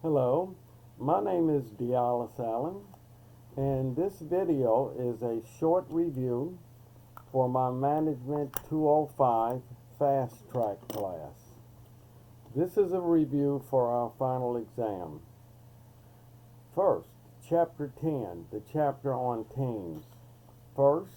Hello, my name is Dallas Allen, and this video is a short review for my Management 205 Fast Track class. This is a review for our final exam. First, Chapter 10, the chapter on teams. First,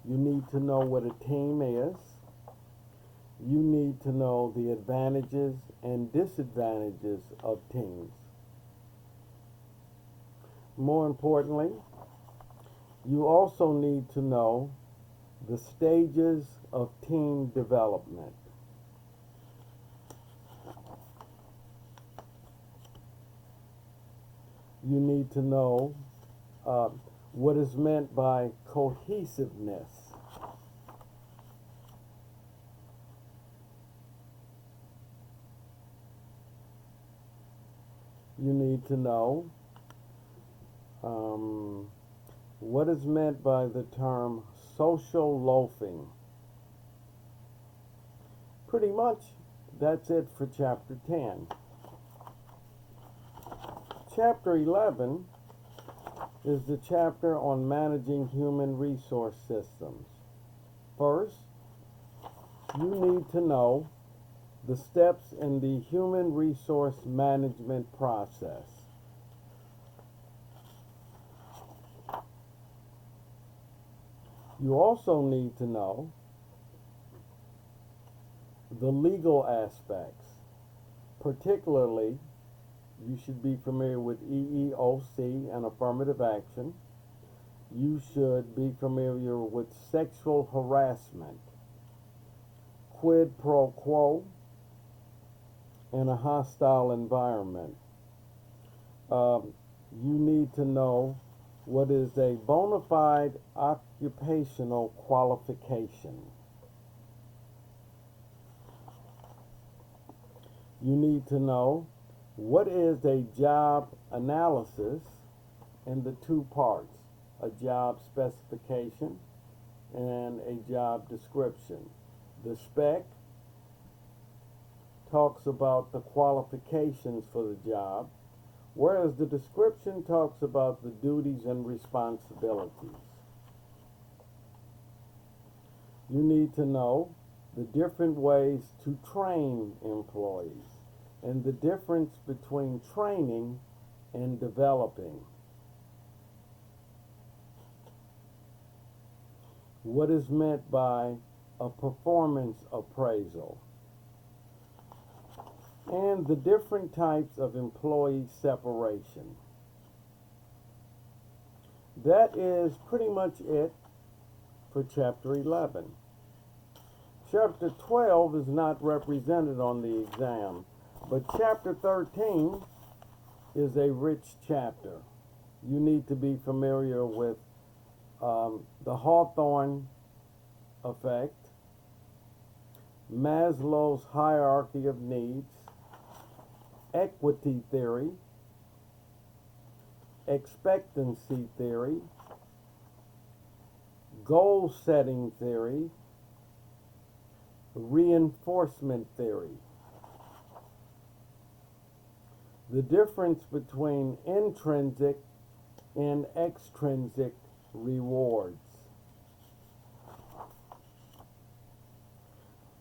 you need to know what a team is. You need to know the advantages and disadvantages of teams. More importantly, you also need to know the stages of team development. You need to know what is meant by cohesiveness. You need to know what is meant by the term social loafing. Pretty much that's it for Chapter 10. Chapter 11 is the chapter on managing human resource systems. First, you need to know the steps in the human resource management process. You also need to know the legal aspects. Particularly, you should be familiar with EEOC and affirmative action. You should be familiar with sexual harassment, quid pro quo, and a hostile environment. You need to know what is a bona fide occupational qualification. You need to know what is a job analysis in the two parts, a job specification and a job description. The spec talks about the qualifications for the job, whereas the description talks about the duties and responsibilities. You need to know the different ways to train employees and the difference between training and developing. What is meant by a performance appraisal, and the different types of employee separation. That is pretty much it for Chapter 11. Chapter 12 is not represented on the exam, but Chapter 13 is a rich chapter. You need to be familiar with the Hawthorne effect, Maslow's hierarchy of needs, equity theory, expectancy theory, goal setting theory, reinforcement theory. The difference between intrinsic and extrinsic rewards.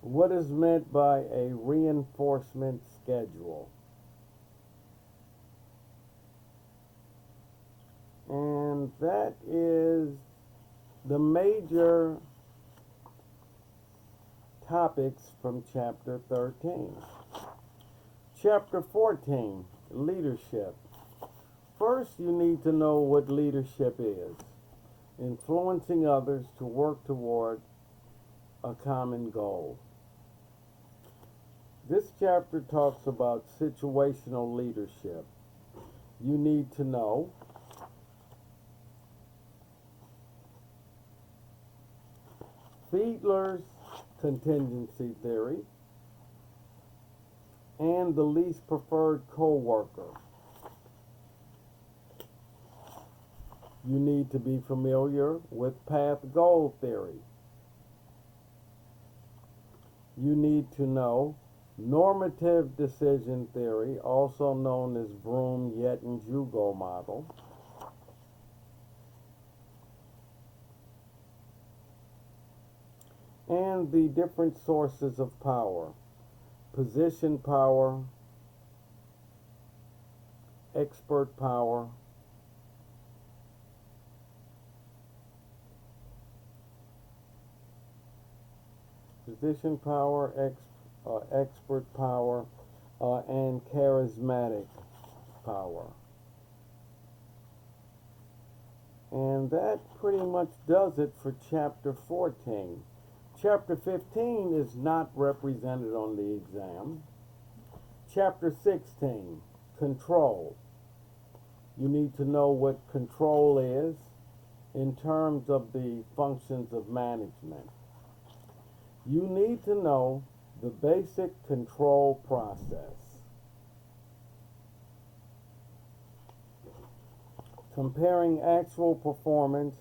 What is meant by a reinforcement schedule? And that is the major topics from Chapter 13. Chapter 14, leadership. First, you need to know what leadership is. Influencing others to work toward a common goal. This chapter talks about situational leadership. You need to know Fiedler's contingency theory and the least preferred coworker. You need to be familiar with path goal theory. You need to know Normative decision theory, also known as Broom, Yet, and Jugo model. And the different sources of power. Position power, expert power, position power, expert power, and charismatic power. And that pretty much does it for Chapter 14. Chapter 15 is not represented on the exam. Chapter 16, control. You need to know what control is in terms of the functions of management. You need to know the basic control process. Comparing actual performance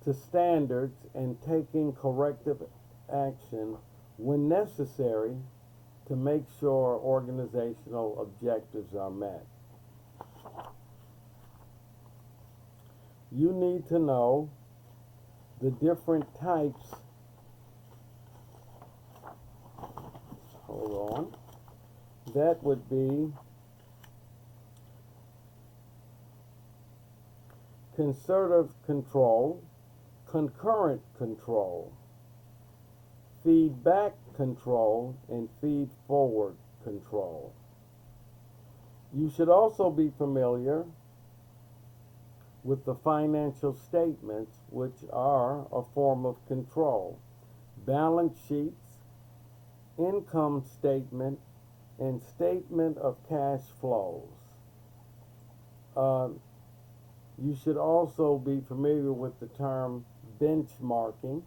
to standards and taking corrective action when necessary to make sure organizational objectives are met. You need to know the different types. Hold on. That would be concerted control, concurrent control, feedback control, and feed-forward control. You should also be familiar with the financial statements, which are a form of control. Balance sheets, income statement, and statement of cash flows. You should also be familiar with the term benchmarking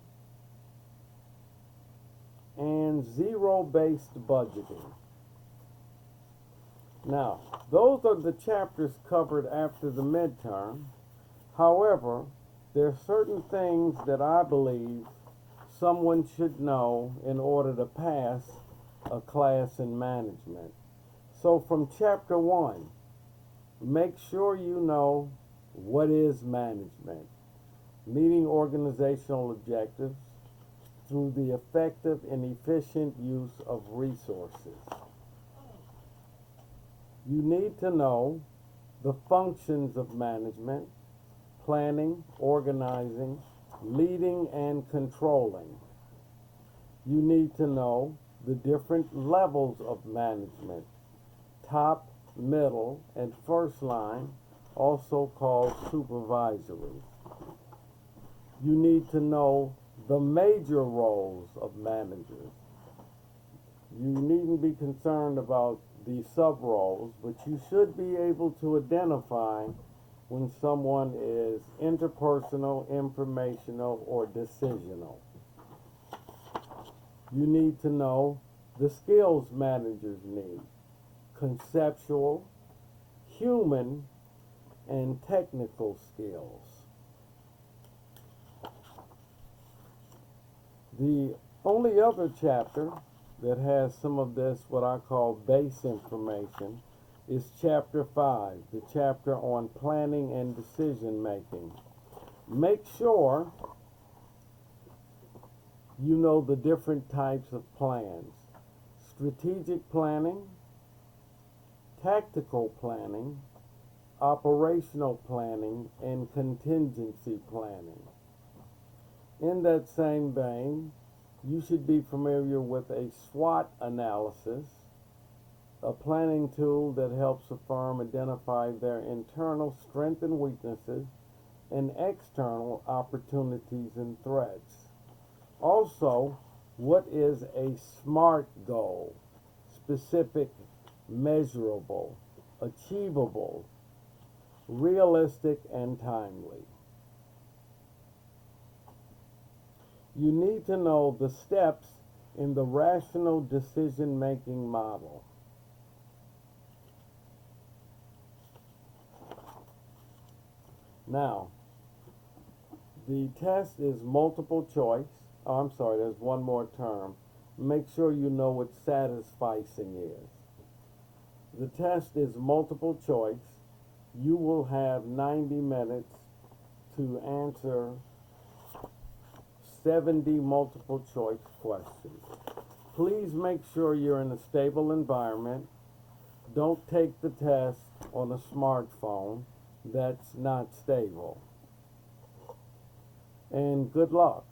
and zero-based budgeting. Now, those are the chapters covered after the midterm. However, there are certain things that I believe someone should know in order to pass a class in management. So from Chapter 1, make sure you know what is management, meeting organizational objectives through the effective and efficient use of resources. You need to know the functions of management: planning, organizing, leading, and controlling. You need to know the different levels of management: top, middle, and first line, also called supervisory. You need to know the major roles of managers. You needn't be concerned about the sub-roles, but you should be able to identify when someone is interpersonal, informational, or decisional. You need to know the skills managers need: conceptual, human, and technical skills. The only other chapter that has some of this, what I call base information, is Chapter 5, the chapter on planning and decision making. Make sure you know the different types of plans: strategic planning, tactical planning, operational planning, and contingency planning. In that same vein, you should be familiar with a SWOT analysis, a planning tool that helps a firm identify their internal strengths and weaknesses and external opportunities and threats. Also, what is a SMART goal? Specific, measurable, achievable, realistic, and timely. You need to know the steps in the rational decision-making model. Now, the test is multiple choice. Oh, I'm sorry, there's one more term. make sure you know what satisficing is. The test is multiple choice. You will have 90 minutes to answer 70 multiple choice questions. Please make sure you're in a stable environment. Don't take the test on a smartphone that's not stable. And good luck.